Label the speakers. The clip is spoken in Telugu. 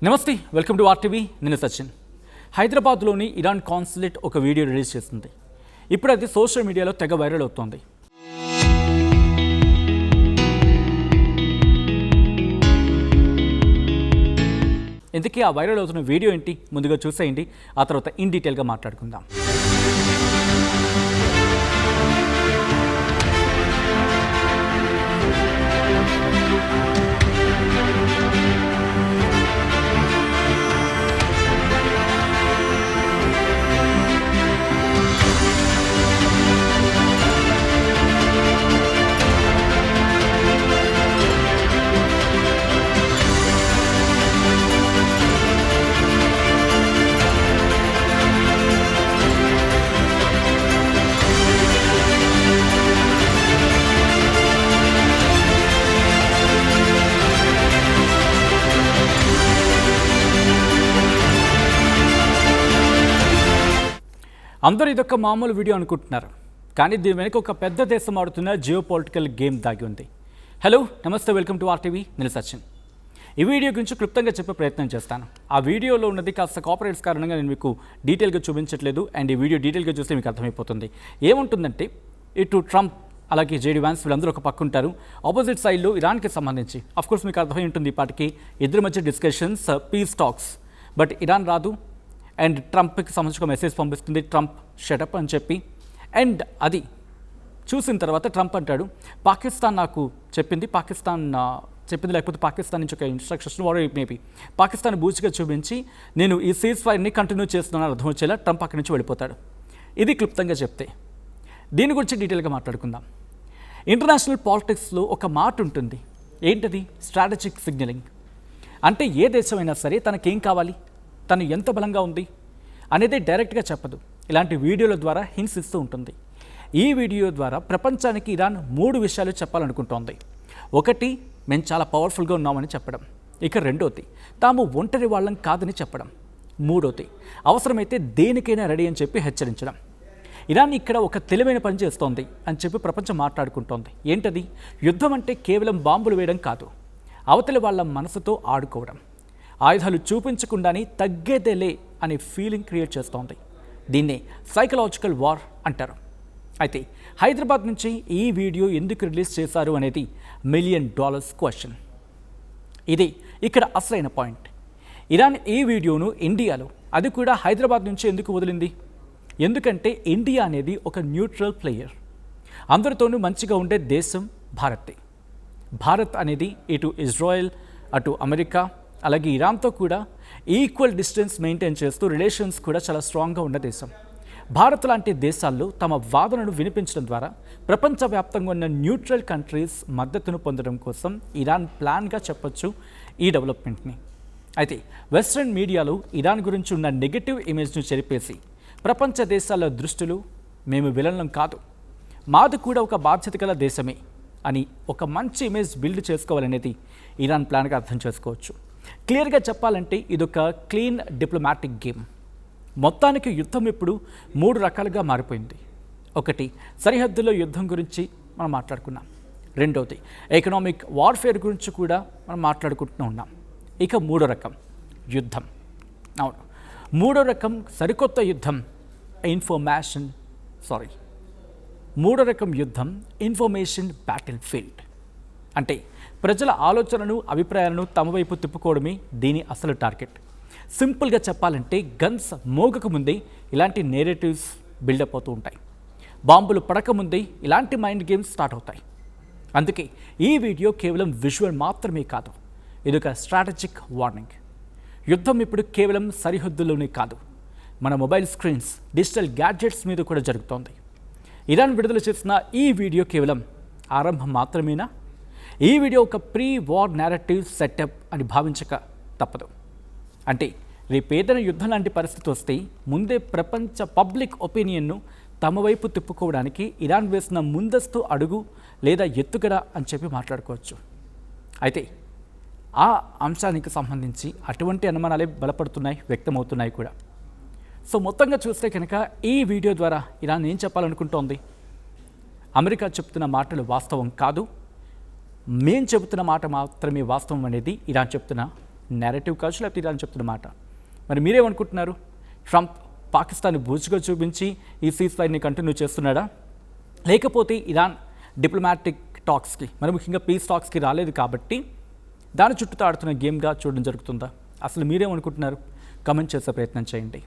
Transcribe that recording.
Speaker 1: నమస్తే, వెల్కమ్ టు ఆర్టీవీ. నేను సచిన్. హైదరాబాద్లోని ఇరాన్ కాన్సులేట్ ఒక వీడియో రిలీజ్ చేసింది. ఇప్పుడు అది సోషల్ మీడియాలో తెగ వైరల్ అవుతోంది. ఇంతకీ ఆ వైరల్ అవుతున్న వీడియో ఏంటి ముందుగా చూసేయండి, ఆ తర్వాత ఇన్ డీటెయిల్గా మాట్లాడుకుందాం. అందరూ ఇదొక మామూలు వీడియో అనుకుంటున్నారు, కానీ దీని వెనక ఒక పెద్ద దేశం ఆడుతున్న జియో పొలిటికల్ గేమ్ దాగి ఉంది. హలో, నమస్తే, వెల్కమ్ టు ఆర్టీవీ. నేను సచిన్. ఈ వీడియో గురించి క్లుప్తంగా చెప్పే ప్రయత్నం చేస్తాను. ఆ వీడియోలో ఉన్నది కాస్త కాపరేట్స్ కారణంగా నేను మీకు డీటెయిల్గా చూపించట్లేదు, అండ్ ఈ వీడియో డీటెయిల్గా చూస్తే మీకు అర్థమైపోతుంది. ఏముంటుందంటే, ఇటు ట్రంప్ అలాగే జేడీ వ్యాన్స్ వీళ్ళందరూ ఒక పక్క ఉంటారు. ఆపోజిట్ సైడ్లో ఇరాన్కి సంబంధించి అఫ్కోర్స్ మీకు అర్థమై ఉంటుంది, ఇప్పటికి ఇద్దరి మధ్య discussions, piece talks. But Iran రాదు, అండ్ ట్రంప్కి సంబంధించి ఒక మెసేజ్ పంపిస్తుంది, ట్రంప్ షటప్ అని చెప్పి. అండ్ అది చూసిన తర్వాత ట్రంప్ అంటాడు, పాకిస్తాన్ నాకు చెప్పింది, లేకపోతే పాకిస్తాన్ నుంచి ఒక ఇన్స్ట్రక్షన్స్ మేబీ పాకిస్తాన్ బూచిగా చూపించి నేను ఈ సీజ్ ఫైర్ని కంటిన్యూ చేస్తున్నాను అర్థం వచ్చేలా ట్రంప్ అక్కడి నుంచి వెళ్ళిపోతాడు. ఇది క్లుప్తంగా చెప్తే. దీని గురించి డీటెయిల్గా మాట్లాడుకుందాం. ఇంటర్నేషనల్ పాలిటిక్స్లో ఒక మాట ఉంటుంది, ఏంటది? Strategic signalling. అంటే ఏ దేశమైనా సరే తనకేం కావాలి, తను ఎంత బలంగా ఉంది అనేది డైరెక్ట్గా చెప్పదు, ఇలాంటి వీడియోల ద్వారా హింట్స్ ఇస్తూ ఉంటుంది. ఈ వీడియో ద్వారా ప్రపంచానికి ఇరాన్ 3 విషయాలు చెప్పాలనుకుంటోంది. ఒకటి, మేము చాలా పవర్ఫుల్గా ఉన్నామని చెప్పడం. ఇక రెండోది, తాము ఒంటరి వాళ్ళం కాదని చెప్పడం. మూడోది, అవసరమైతే దేనికైనా రెడీ అని చెప్పి హెచ్చరించడం. ఇరాన్ ఇక్కడ ఒక తెలివైన పని చేస్తోంది అని చెప్పి ప్రపంచం మాట్లాడుకుంటోంది. ఏంటది? యుద్ధం అంటే కేవలం బాంబులు వేయడం కాదు, అవతలి వాళ్ళ మనసుతో ఆడుకోవడం. ఆయుధాలు చూపించకుండానే తగ్గేదేలే అనే ఫీలింగ్ క్రియేట్ చేస్తోంది. దీన్నే సైకలాజికల్ వార్ అంటారు. అయితే హైదరాబాద్ నుంచి ఈ వీడియో ఎందుకు రిలీజ్ చేశారు అనేది $1 మిలియన్ క్వశ్చన్. ఇది ఇక్కడ అసలైన పాయింట్. ఇరాన్ ఈ వీడియోను ఇండియాలో, అది కూడా హైదరాబాద్ నుంచి ఎందుకు వదిలింది? ఎందుకంటే ఇండియా అనేది ఒక న్యూట్రల్ ప్లేయర్. అందరితోనూ మంచిగా ఉండే దేశం భారతే. భారత్ అనేది ఇటు ఇజ్రాయెల్, అటు అమెరికా, అలాగే ఇరాన్తో కూడా ఈక్వల్ డిస్టెన్స్ మెయింటైన్ చేస్తూ రిలేషన్స్ కూడా చాలా స్ట్రాంగ్గా ఉన్న దేశం. భారత్ లాంటి దేశాల్లో తమ వాదనను వినిపించడం ద్వారా ప్రపంచవ్యాప్తంగా ఉన్న న్యూట్రల్ కంట్రీస్ మద్దతును పొందడం కోసం ఇరాన్ ప్లాన్గా చెప్పొచ్చు ఈ డెవలప్మెంట్ని. అయితే వెస్ట్రన్ మీడియాలో ఇరాన్ గురించి ఉన్న నెగటివ్ ఇమేజ్ను చెరిపేసి ప్రపంచ దేశాల దృష్టిలో మేము విలనం కాదు, మాది కూడా ఒక బాధ్యత గల దేశమే అని ఒక మంచి ఇమేజ్ బిల్డ్ చేసుకోవాలనేది ఇరాన్ ప్లాన్గా అర్థం చేసుకోవచ్చు. క్లియర్గా చెప్పాలంటే ఇదొక క్లీన్ డిప్లొమాటిక్ గేమ్. మొత్తానికి యుద్ధం ఇప్పుడు 3 రకాలుగా మారిపోయింది. ఒకటి, సరిహద్దులో యుద్ధం గురించి మనం మాట్లాడుకున్నాం. రెండవది, ఎకనామిక్ వార్ఫేర్ గురించి కూడా మనం మాట్లాడుకుంటూ ఉన్నాం. ఇక మూడో రకం యుద్ధం. అవును, మూడో రకం సరికొత్త యుద్ధం మూడో రకం యుద్ధం ఇన్ఫర్మేషన్ బ్యాటిల్ ఫీల్డ్. అంటే ప్రజల ఆలోచనను, అభిప్రాయాలను తమ వైపు తిప్పుకోవడమే దీని అసలు టార్గెట్. సింపుల్గా చెప్పాలంటే గన్స్ మోగకముందే ఇలాంటి నేరేటివ్స్ బిల్డప్ అవుతూ ఉంటాయి. బాంబులు పడకముందే ఇలాంటి మైండ్ గేమ్స్ స్టార్ట్ అవుతాయి. అందుకే ఈ వీడియో కేవలం విజువల్ మాత్రమే కాదు, ఇదొక స్ట్రాటజిక్ వార్నింగ్. యుద్ధం ఇప్పుడు కేవలం సరిహద్దుల్లోనే కాదు, మన మొబైల్ స్క్రీన్స్, డిజిటల్ గ్యాడ్జెట్స్ మీద కూడా జరుగుతోంది. ఇరాన్ విడుదల చేసిన ఈ వీడియో కేవలం ఆరంభం మాత్రమేనా? ఈ వీడియో ఒక ప్రీ వార్ నేరేటివ్ సెటప్ అని భావించక తప్పదు. అంటే రేపేదైనా యుద్ధం లాంటి పరిస్థితి వస్తే ముందే ప్రపంచ పబ్లిక్ ఒపీనియన్ను తమ వైపు తిప్పుకోవడానికి ఇరాన్ వేసిన ముందస్తు అడుగు లేదా ఎత్తుగడ అని చెప్పి మాట్లాడుకోవచ్చు. అయితే ఆ అంశానికి సంబంధించి అటువంటి అనుమానాలే బలపడుతున్నాయి, వ్యక్తమవుతున్నాయి కూడా. సో మొత్తంగా చూస్తే కనుక ఈ వీడియో ద్వారా ఇరాన్ ఏం చెప్పాలనుకుంటోంది? అమెరికా చెప్తున్న మాటలు వాస్తవం కాదు, మేం చెబుతున్న మాట మాత్రమే వాస్తవం అనేది ఇరాన్ చెప్తున్న నెరేటివ్ కావచ్చు, లేకపోతే ఇరాన్ చెప్తున్న మాట. మరి మీరేమనుకుంటున్నారు? ట్రంప్ పాకిస్తాన్ బూచిగా చూపించి ఈ సీజ్ ఫైర్ని కంటిన్యూ చేస్తున్నాడా, లేకపోతే ఇరాన్ డిప్లొమాటిక్ టాక్స్కి, మరి ముఖ్యంగా పీస్ టాక్స్కి రాలేదు కాబట్టి దాని చుట్టూ ఆడుతున్న గేమ్గా చూడడం జరుగుతుందా? అసలు మీరేమనుకుంటున్నారు? కమెంట్ చేసే ప్రయత్నం చేయండి.